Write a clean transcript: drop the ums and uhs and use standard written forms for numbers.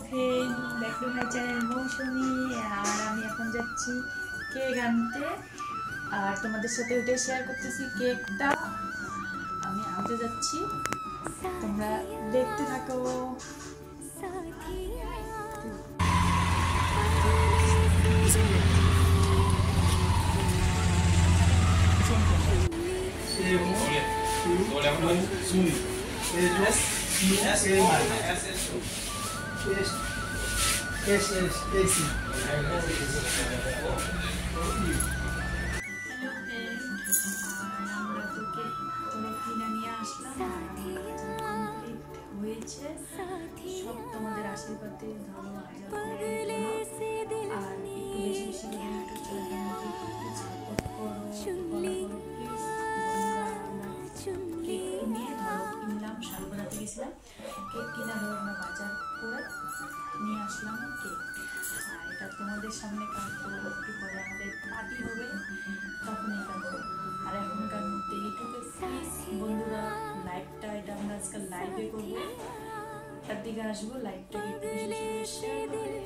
Friend, back to my channel Mousumi. আর আমি এখন যাচ্ছি কেক আনতে, আর তোমাদের সাথে ওইটাই শেয়ার করতেছি। কেকটা আমি আনতে যাচ্ছি, তোমরা দেখতে থাকো। সব তোমাদের আশীর্বাদে ধরো আর একটু বেশি বেশি সাপোর্ট করো, প্লিজ। কেক নিয়ে ধরো কিনলাম, শালগোড়াতে গেছিলাম, কেক কিনা ধরো আমরা বাজার করে নিয়ে আসলাম কেক। আর এটা তোমাদের সামনে কাটবো, একটু পরে আমাদের পার্টি হবে, তখনই কাটবো। আর এখনকার মধ্যে এইটুকু, প্লিজ বন্ধুরা, লাইভটা এটা আমরা আজকাল লাইভে করবো, তার দিকে আসবো, লাইভটাকে একটু বেশি শেয়ার করে